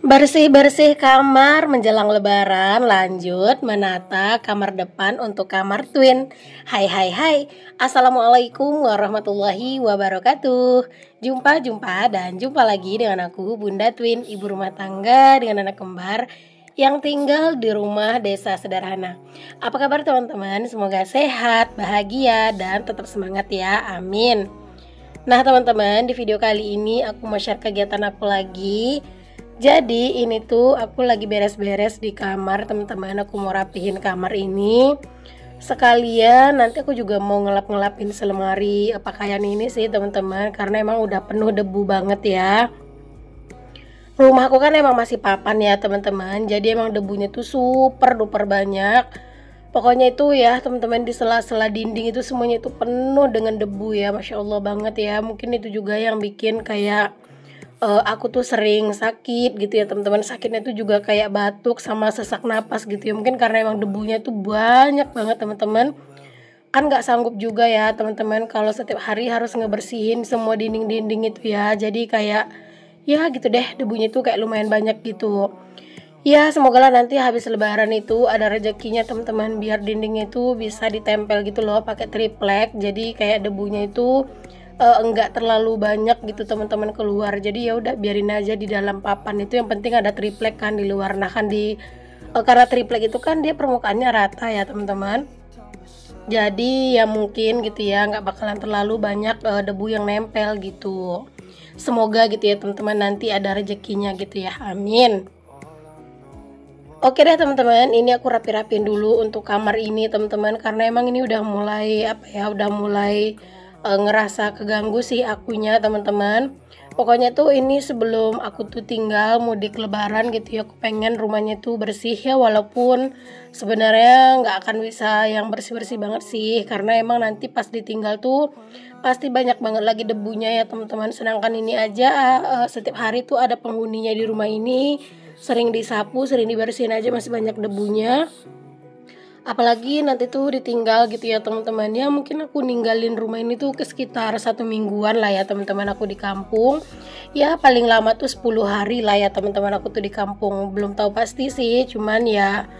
Bersih-bersih kamar menjelang lebaran, lanjut menata kamar depan untuk kamar twin. Hai hai hai, Assalamualaikum warahmatullahi wabarakatuh. Jumpa dan jumpa lagi dengan aku Bunda Twin, ibu rumah tangga dengan anak kembar yang tinggal di rumah desa sederhana. Apa kabar teman-teman? Semoga sehat, bahagia, dan tetap semangat ya, amin. Nah teman-teman, di video kali ini aku mau share kegiatan aku lagi. Jadi ini tuh aku lagi beres-beres di kamar teman-teman. Aku mau rapihin kamar ini. Sekalian nanti aku juga mau ngelap-ngelapin selemari pakaian ini sih teman-teman, karena emang udah penuh debu banget ya. Rumahku kan emang masih papan ya teman-teman. Jadi emang debunya tuh super duper banyak. Pokoknya itu ya teman-teman, di sela-sela dinding itu semuanya itu penuh dengan debu ya. Masya Allah banget ya. Mungkin itu juga yang bikin kayak aku tuh sering sakit gitu ya teman-teman. Sakitnya tuh juga kayak batuk sama sesak napas gitu ya. Mungkin karena emang debunya tuh banyak banget teman-teman. Kan nggak sanggup juga ya teman-teman kalau setiap hari harus ngebersihin semua dinding-dinding itu ya. Jadi kayak ya gitu deh, debunya tuh kayak lumayan banyak gitu. Ya semoga lah nanti habis lebaran itu ada rezekinya teman-teman, biar dindingnya itu bisa ditempel gitu loh pakai triplek. Jadi kayak debunya itu enggak terlalu banyak gitu teman-teman keluar. Jadi ya udah biarin aja di dalam papan itu, yang penting ada triplek kan di luar. Nah kan karena triplek itu kan dia permukaannya rata ya teman-teman. Jadi ya mungkin gitu ya nggak bakalan terlalu banyak debu yang nempel gitu. Semoga gitu ya teman-teman nanti ada rezekinya gitu ya, amin. Oke deh teman-teman, ini aku rapi-rapiin dulu untuk kamar ini teman-teman, karena emang ini udah mulai udah mulai ngerasa keganggu sih akunya teman-teman. Pokoknya tuh ini sebelum aku tuh tinggal mudik lebaran gitu ya, aku pengen rumahnya tuh bersih ya, walaupun sebenarnya nggak akan bisa yang bersih-bersih banget sih, karena emang nanti pas ditinggal tuh pasti banyak banget lagi debunya ya teman-teman. Sedangkan ini aja setiap hari tuh ada penghuninya di rumah ini, sering disapu, sering dibersihin aja masih banyak debunya. Apalagi nanti tuh ditinggal gitu ya teman-teman. Ya mungkin aku ninggalin rumah ini tuh ke sekitar 1 mingguan lah ya teman-teman, aku di kampung. Ya paling lama tuh 10 hari lah ya teman-teman aku tuh di kampung. Belum tahu pasti sih, cuman ya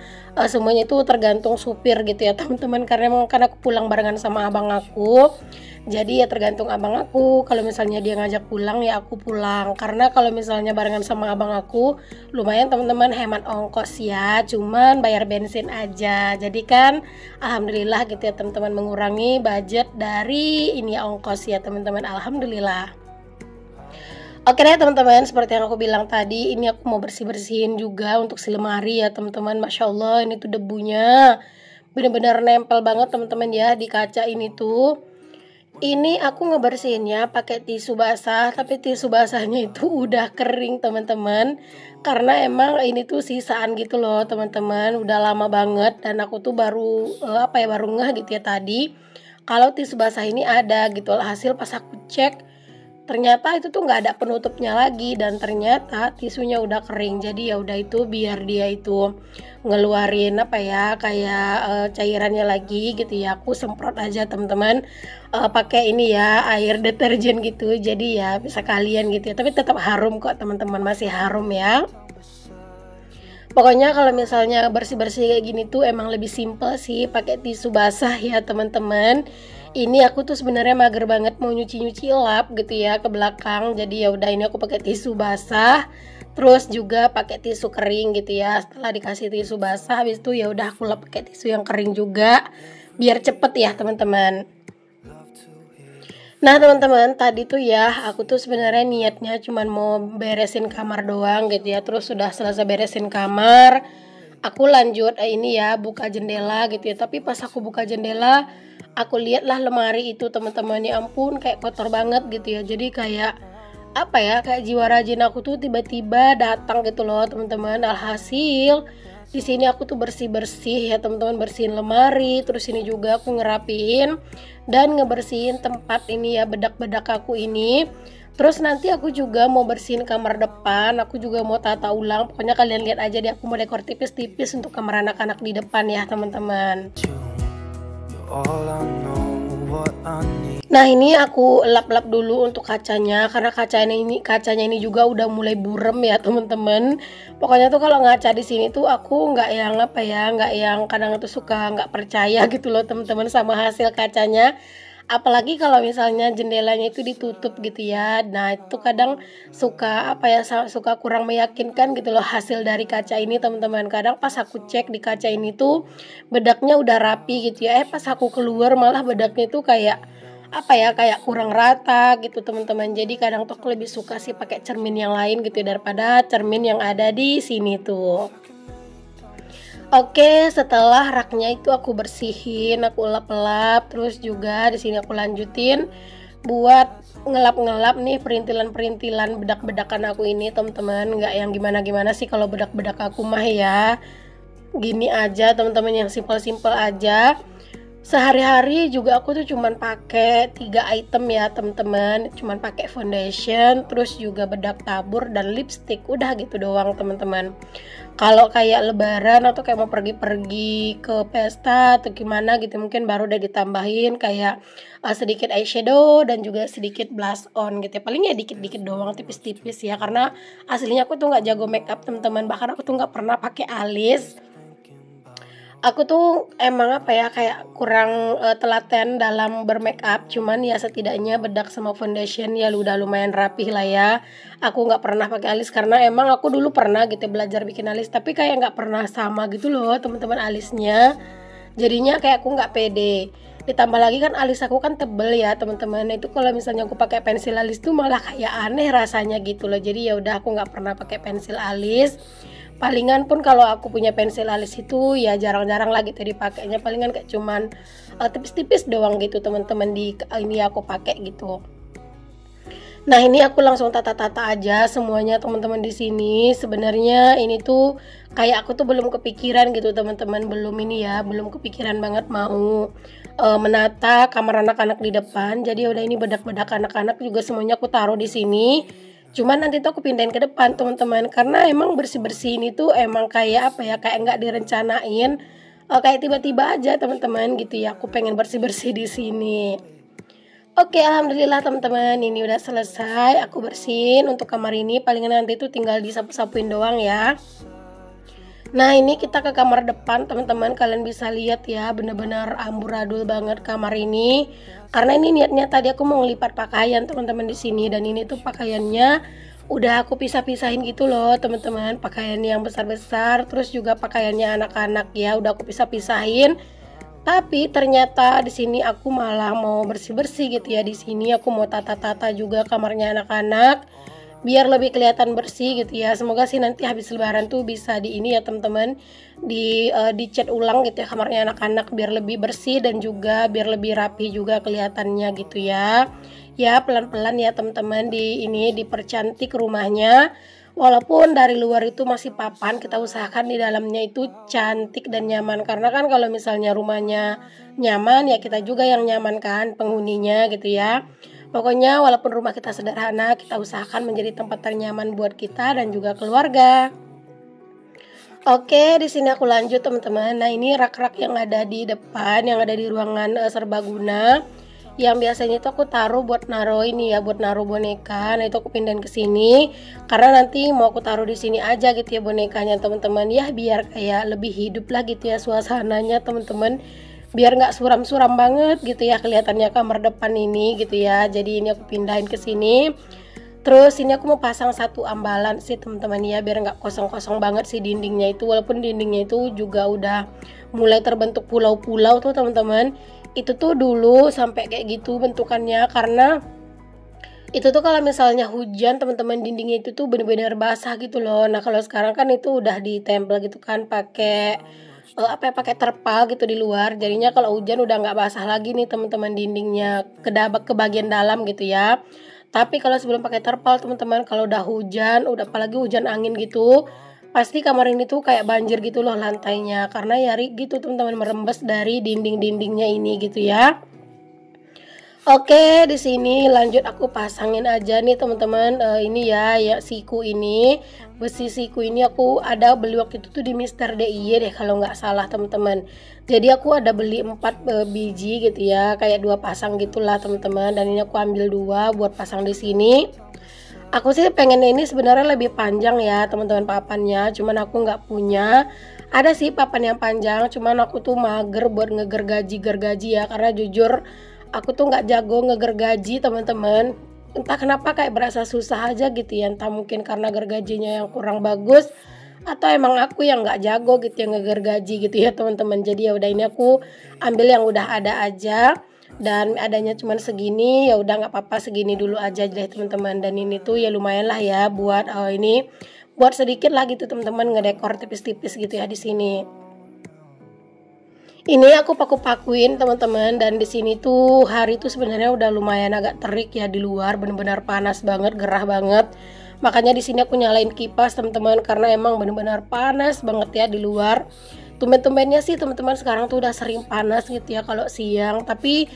semuanya itu tergantung supir gitu ya teman-teman. Karena emang kan aku pulang barengan sama abang aku. Jadi ya tergantung abang aku, kalau misalnya dia ngajak pulang ya aku pulang. Karena kalau misalnya barengan sama abang aku lumayan teman-teman, hemat ongkos ya, cuman bayar bensin aja. Jadi kan alhamdulillah gitu ya teman-teman, mengurangi budget dari ini ya, ongkos ya teman-teman, alhamdulillah. Oke deh teman-teman, seperti yang aku bilang tadi, ini aku mau bersih-bersihin juga untuk si lemari ya teman-teman. Masya Allah ini tuh debunya bener-bener nempel banget teman-teman ya di kaca ini tuh. Ini aku ngebersihinnya pakai tisu basah, tapi tisu basahnya itu udah kering teman-teman. Karena emang ini tuh sisaan gitu loh teman-teman, udah lama banget, dan aku tuh baru baru ngeh gitu ya tadi kalau tisu basah ini ada gitu. Hasil pas aku cek ternyata itu tuh nggak ada penutupnya lagi, dan ternyata tisunya udah kering. Jadi ya udah, itu biar dia itu ngeluarin kayak cairannya lagi gitu ya, aku semprot aja teman-teman pakai ini ya, air deterjen gitu. Jadi ya bisa kalian gitu ya, tapi tetap harum kok teman-teman, masih harum ya. Pokoknya kalau misalnya bersih-bersih kayak gini tuh emang lebih simple sih pakai tisu basah ya teman-teman. Ini aku tuh sebenarnya mager banget mau nyuci-nyuci lap gitu ya ke belakang. Jadi ya udah, ini aku pakai tisu basah. Terus juga pakai tisu kering gitu ya. Setelah dikasih tisu basah, habis itu ya udah aku lap pakai tisu yang kering juga biar cepet ya teman-teman. Nah teman-teman, tadi tuh ya aku tuh sebenarnya niatnya cuman mau beresin kamar doang gitu ya. Terus sudah selesai beresin kamar, aku lanjut ini ya buka jendela gitu ya. Tapi pas aku buka jendela, aku lihatlah lemari itu teman-teman, ya ampun kayak kotor banget gitu ya. Jadi kayak kayak jiwa rajin aku tuh tiba-tiba datang gitu loh teman-teman. Alhasil di sini aku tuh bersih-bersih ya teman-teman, bersihin lemari, terus ini juga aku ngerapiin dan ngebersihin tempat ini ya, bedak-bedak aku ini. Terus nanti aku juga mau bersihin kamar depan, aku juga mau tata ulang. Pokoknya kalian lihat aja deh, aku mau dekor tipis-tipis untuk kamar anak-anak di depan ya teman-teman. Nah, ini aku lap-lap dulu untuk kacanya karena kacanya ini juga udah mulai burem ya, teman-teman. Pokoknya tuh kalau ngaca di sini tuh aku nggak yang apa ya, nggak yang kadang tuh suka nggak percaya gitu loh, teman-teman, sama hasil kacanya. Apalagi kalau misalnya jendelanya itu ditutup gitu ya. Nah, itu kadang suka apa ya, suka kurang meyakinkan gitu loh hasil dari kaca ini, teman-teman. Kadang pas aku cek di kaca ini tuh bedaknya udah rapi gitu ya. Pas aku keluar malah bedaknya tuh kayak apa ya, kayak kurang rata gitu, teman-teman. Jadi kadang tuh aku lebih suka sih pakai cermin yang lain gitu ya, daripada cermin yang ada di sini tuh. Oke, setelah raknya itu aku bersihin, aku lap-lap, terus juga di sini aku lanjutin buat ngelap-ngelap nih perintilan-perintilan bedak-bedakan aku ini, teman-teman. Nggak yang gimana-gimana sih kalau bedak-bedak aku mah ya. Gini aja, teman-teman, yang simpel-simpel aja. Sehari-hari juga aku tuh cuman pakai 3 item ya, teman-teman. Cuman pakai foundation, terus juga bedak tabur dan lipstick. Udah gitu doang, teman-teman. Kalau kayak lebaran atau kayak mau pergi-pergi ke pesta atau gimana gitu, mungkin baru udah ditambahin kayak sedikit eyeshadow dan juga sedikit blush on gitu ya. Paling ya dikit-dikit doang, tipis-tipis ya, karena aslinya aku tuh nggak jago makeup, teman-teman. Bahkan aku tuh nggak pernah pakai alis. Aku tuh emang apa ya, kayak kurang telaten dalam bermakeup. Cuman ya setidaknya bedak sama foundation ya udah lumayan rapih lah ya. Aku nggak pernah pakai alis karena emang aku dulu pernah gitu belajar bikin alis, tapi kayak nggak pernah sama gitu loh, teman-teman, alisnya. Jadinya kayak aku nggak pede. Ditambah lagi kan alis aku kan tebel ya, teman-teman. Itu kalau misalnya aku pakai pensil alis tuh malah kayak aneh rasanya gitu loh. Jadi ya udah, aku nggak pernah pakai pensil alis. Palingan pun kalau aku punya pensil alis itu ya jarang-jarang lagi tadi pakainya, palingan kayak cuman tipis-tipis doang gitu, teman-teman, di ini aku pakai gitu. Nah, ini aku langsung tata-tata aja semuanya, teman-teman, di sini. Sebenarnya ini tuh kayak aku tuh belum kepikiran gitu, teman-teman, belum kepikiran banget mau menata kamar anak-anak di depan. Jadi udah, ini bedak-bedak anak-anak juga semuanya aku taruh di sini. Cuman nanti tuh aku pindahin ke depan, teman-teman, karena emang bersih-bersih ini tuh emang kayak apa ya, kayak nggak direncanain, kayak tiba-tiba aja, teman-teman, gitu ya. Aku pengen bersih-bersih di sini. Oke, alhamdulillah, teman-teman, ini udah selesai aku bersihin untuk kamar ini. Palingan nanti tuh tinggal disapu-sapuin doang ya. Nah, ini kita ke kamar depan, teman-teman. Kalian bisa lihat ya, bener-bener amburadul banget kamar ini. Karena ini niatnya tadi aku mau ngelipat pakaian, teman-teman, di sini. Dan ini tuh pakaiannya udah aku pisah-pisahin gitu loh, teman-teman. Pakaian yang besar-besar, terus juga pakaiannya anak-anak ya, udah aku pisah-pisahin. Tapi ternyata di sini aku malah mau bersih-bersih gitu ya. Di sini aku mau tata-tata juga kamarnya anak-anak biar lebih kelihatan bersih gitu ya. Semoga sih nanti habis lebaran tuh bisa di ini ya, teman-teman, dicat ulang gitu ya kamarnya anak-anak biar lebih bersih dan juga biar lebih rapi juga kelihatannya gitu ya. Ya, pelan-pelan ya, teman-teman, dipercantik rumahnya. Walaupun dari luar itu masih papan, kita usahakan di dalamnya itu cantik dan nyaman. Karena kan kalau misalnya rumahnya nyaman, ya kita juga yang nyaman kan, penghuninya gitu ya. Pokoknya walaupun rumah kita sederhana, kita usahakan menjadi tempat ternyaman buat kita dan juga keluarga. Oke, di sini aku lanjut, teman-teman. Nah, ini rak-rak yang ada di depan, yang ada di ruangan serbaguna. Yang biasanya itu aku taruh buat naruh ini ya, buat naruh boneka. Nah, itu aku pindahin ke sini karena nanti mau aku taruh di sini aja gitu ya bonekanya, teman-teman. Ya biar kayak lebih hidup lah gitu ya suasananya, teman-teman. Biar nggak suram-suram banget gitu ya kelihatannya kamar depan ini gitu ya. Jadi ini aku pindahin ke sini. Terus ini aku mau pasang satu ambalan sih, teman-teman ya, biar nggak kosong-kosong banget sih dindingnya itu. Walaupun dindingnya itu juga udah mulai terbentuk pulau-pulau tuh, teman-teman. Itu tuh dulu sampai kayak gitu bentukannya karena itu tuh kalau misalnya hujan, teman-teman, dindingnya itu tuh bener-bener basah gitu loh. Nah, kalau sekarang kan itu udah ditempel gitu kan pakai pakai terpal gitu di luar. Jadinya kalau hujan udah nggak basah lagi nih, teman-teman, dindingnya ke bagian dalam gitu ya. Tapi kalau sebelum pakai terpal, teman-teman, kalau udah hujan, udah apalagi hujan angin gitu, pasti kamar ini tuh kayak banjir gitu loh lantainya, karena ya gitu, teman-teman, merembes dari dinding-dindingnya ini gitu ya. Oke, di sini lanjut aku pasangin aja nih, teman-teman, ini ya siku ini besi siku ini aku ada beli waktu itu tuh di Mister DIY deh kalau nggak salah teman-teman. Jadi aku ada beli 4 biji gitu ya, kayak 2 pasang gitulah teman-teman. Dan ini aku ambil 2 buat pasang di sini. Aku sih pengennya ini sebenarnya lebih panjang ya teman-teman papannya, cuman aku nggak punya. Ada sih papan yang panjang, cuman aku tuh mager buat ngegergaji ya, karena jujur aku tuh nggak jago ngegergaji teman-teman. Entah kenapa kayak berasa susah aja gitu ya, entah mungkin karena gergajinya yang kurang bagus atau emang aku yang nggak jago gitu ya ngegergaji gitu ya teman-teman. Jadi ya udah ini aku ambil yang udah ada aja, dan adanya cuman segini, ya udah nggak apa-apa segini dulu aja deh teman-teman. Dan ini tuh ya lumayan lah ya buat ini buat sedikit lah gitu teman-teman, ngedekor tipis-tipis gitu ya di sini. Ini aku paku-pakuin teman-teman, dan di sini tuh hari tuh sebenarnya udah lumayan agak terik ya di luar, bener-bener panas banget, gerah banget. Makanya di sini aku nyalain kipas teman-teman, karena emang bener-bener panas banget ya di luar. Tumben-tumbennya sih teman-teman sekarang tuh udah sering panas gitu ya kalau siang, tapi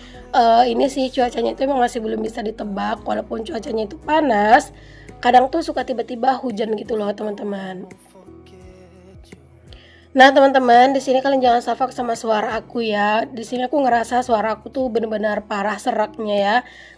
ini sih cuacanya itu emang masih belum bisa ditebak. Walaupun cuacanya itu panas, kadang tuh suka tiba-tiba hujan gitu loh teman-teman. Nah teman-teman, di sini kalian jangan salfok sama suara aku ya. Di sini aku ngerasa suara aku tuh benar-benar parah seraknya ya.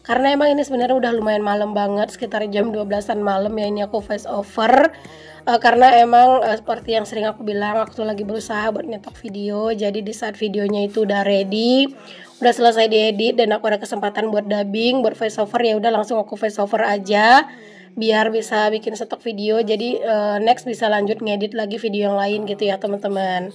Karena emang ini sebenarnya udah lumayan malam banget, sekitar jam 12-an malam ya ini aku voice over. Karena emang seperti yang sering aku bilang, aku tuh lagi berusaha buat nyetok video. Jadi di saat videonya itu udah ready, udah selesai diedit, dan aku ada kesempatan buat dubbing, buat voice over, ya udah langsung aku voice over aja biar bisa bikin stok video. Jadi next bisa lanjut ngedit lagi video yang lain gitu ya teman-teman.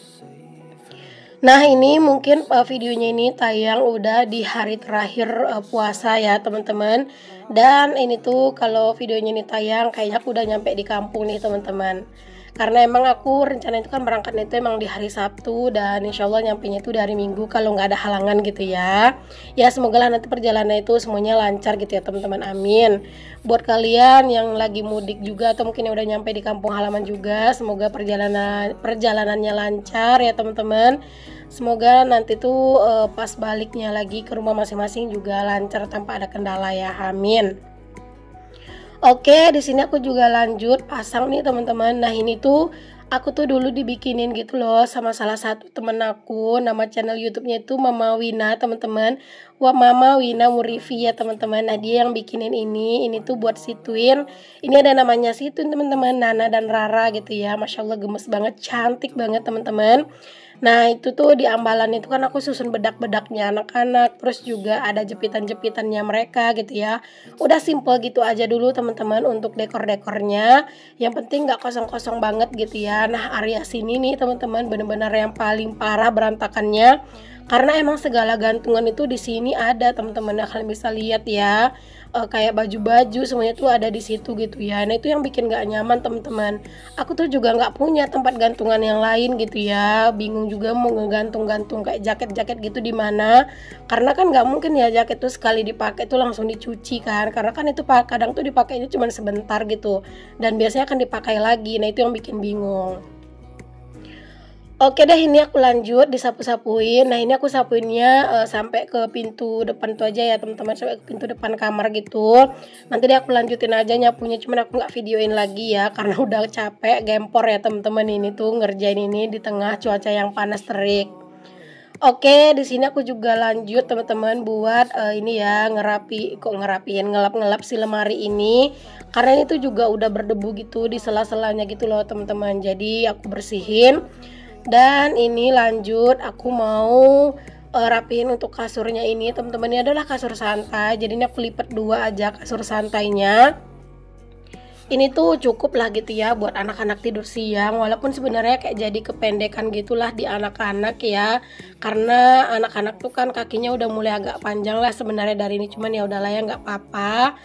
Nah ini mungkin videonya ini tayang udah di hari terakhir puasa ya teman-teman. Dan ini tuh kalau videonya ini tayang kayaknya aku udah nyampe di kampung nih teman-teman. Karena emang aku rencana itu kan berangkatnya itu emang di hari Sabtu, dan insya Allah nyampenya itu dari Minggu kalau nggak ada halangan gitu ya. Ya semoga lah nanti perjalanan itu semuanya lancar gitu ya teman-teman, amin. Buat kalian yang lagi mudik juga atau mungkin yang udah nyampe di kampung halaman juga, semoga perjalanannya lancar ya teman-teman. Semoga nanti tuh pas baliknya lagi ke rumah masing-masing juga lancar tanpa ada kendala ya, amin. Oke, di sini aku juga lanjut pasang nih teman-teman. Nah ini tuh aku tuh dulu dibikinin gitu loh sama salah satu temen aku. Nama channel YouTube-nya itu Mama Wina teman-teman. Wah, Mama Wina Murifi ya teman-teman. Nah dia yang bikinin ini tuh buat si Twin. Ini ada namanya si Twin teman-teman, Nana dan Rara gitu ya. Masya Allah gemes banget, cantik banget teman-teman. Nah itu tuh di ambalan itu kan aku susun bedak-bedaknya anak-anak, terus juga ada jepitan-jepitannya mereka gitu ya. Udah simple gitu aja dulu teman-teman untuk dekor-dekornya. Yang penting nggak kosong-kosong banget gitu ya. Nah area sini nih teman-teman bener-bener yang paling parah berantakannya. Karena emang segala gantungan itu di sini ada teman-teman. Nah, kalian bisa lihat ya, kayak baju-baju semuanya tuh ada di situ gitu ya. Nah itu yang bikin gak nyaman teman-teman. Aku tuh juga nggak punya tempat gantungan yang lain gitu ya. Bingung juga mau ngegantung-gantung kayak jaket-jaket gitu di mana. Karena kan nggak mungkin ya jaket tuh sekali dipakai tuh langsung dicuci kan. Karena kan itu kadang tuh dipakainya cuma sebentar gitu. Dan biasanya akan dipakai lagi. Nah itu yang bikin bingung. Oke deh, ini aku lanjut disapu-sapuin. Nah ini aku sapuinnya sampai ke pintu depan tuh aja ya teman-teman, sampai ke pintu depan kamar gitu. Nanti deh aku lanjutin aja nyapunya, cuman aku nggak videoin lagi ya karena udah capek gempor ya teman-teman. Ini tuh ngerjain ini di tengah cuaca yang panas terik. Oke, di sini aku juga lanjut teman-teman buat ini ya ngerapiin ngelap-ngelap si lemari ini, karena itu juga udah berdebu gitu di sela-selanya gitu loh teman-teman. Jadi aku bersihin. Dan ini lanjut aku mau rapiin untuk kasurnya ini teman-teman. Ini adalah kasur santai, jadi ini aku lipat 2 aja kasur santainya. Ini tuh cukup lah gitu ya buat anak-anak tidur siang, walaupun sebenarnya kayak jadi kependekan gitulah di anak-anak ya, karena anak-anak tuh kan kakinya udah mulai agak panjang lah sebenarnya dari ini, cuman ya udahlah ya nggak apa-apa.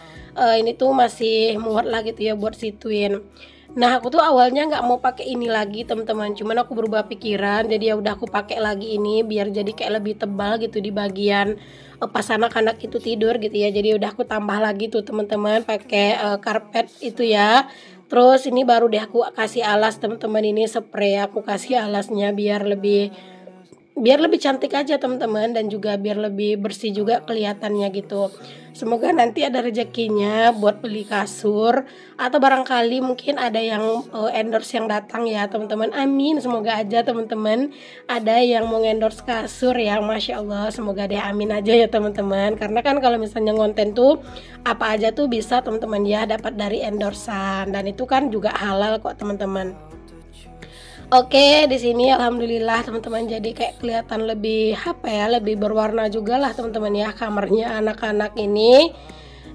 Ini tuh masih muat lah gitu ya buat si Twin. Nah aku tuh awalnya nggak mau pakai ini lagi teman-teman, cuman aku berubah pikiran, jadi ya udah aku pakai lagi ini biar jadi kayak lebih tebal gitu di bagian pas anak-anak itu tidur gitu ya. Jadi udah aku tambah lagi tuh teman-teman pakai karpet itu ya. Terus ini baru deh aku kasih alas teman-teman, ini spray aku kasih alasnya biar lebih biar lebih cantik aja teman-teman, dan juga biar lebih bersih juga kelihatannya gitu. Semoga nanti ada rezekinya buat beli kasur, atau barangkali mungkin ada yang endorse yang datang ya teman-teman. Amin, semoga aja teman-teman ada yang mau endorse kasur ya. Masya Allah, semoga deh, amin aja ya teman-teman. Karena kan kalau misalnya ngonten tuh apa aja tuh bisa teman-teman ya dapat dari endorsan, dan itu kan juga halal kok teman-teman. Oke, di sini alhamdulillah teman-teman, jadi kayak kelihatan lebih apa ya, lebih berwarna juga lah teman-teman ya kamarnya anak-anak ini.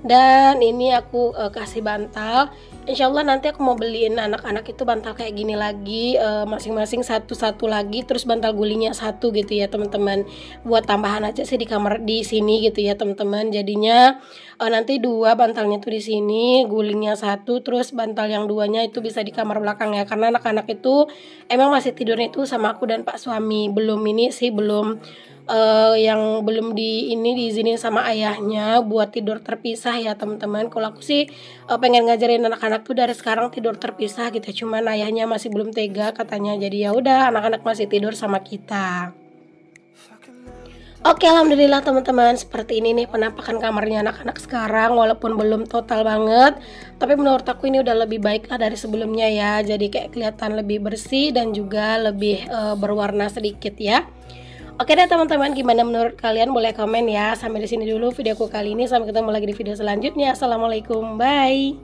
Dan ini aku kasih bantal. Insya Allah nanti aku mau beliin anak-anak itu bantal kayak gini lagi, masing-masing satu-satu lagi, terus bantal gulingnya satu gitu ya teman-teman. Buat tambahan aja sih di kamar di sini gitu ya teman-teman. Jadinya nanti dua bantalnya tuh di sini, gulingnya satu, terus bantal yang duanya itu bisa di kamar belakang ya. Karena anak-anak itu emang masih tidurnya itu sama aku dan Pak suami. Belum ini sih, belum yang belum diizinin sama ayahnya buat tidur terpisah ya teman-teman. Kalau aku sih pengen ngajarin anak-anak tuh dari sekarang tidur terpisah gitu, cuman ayahnya masih belum tega katanya. Jadi ya udah, anak-anak masih tidur sama kita. Oke, alhamdulillah teman-teman, seperti ini nih penampakan kamarnya anak-anak sekarang. Walaupun belum total banget, tapi menurut aku ini udah lebih baik lah dari sebelumnya ya. Jadi kayak kelihatan lebih bersih dan juga lebih berwarna sedikit ya. Oke deh teman-teman, gimana menurut kalian? Boleh komen ya. Sampai di sini dulu videoku kali ini. Sampai ketemu lagi di video selanjutnya. Assalamualaikum, bye.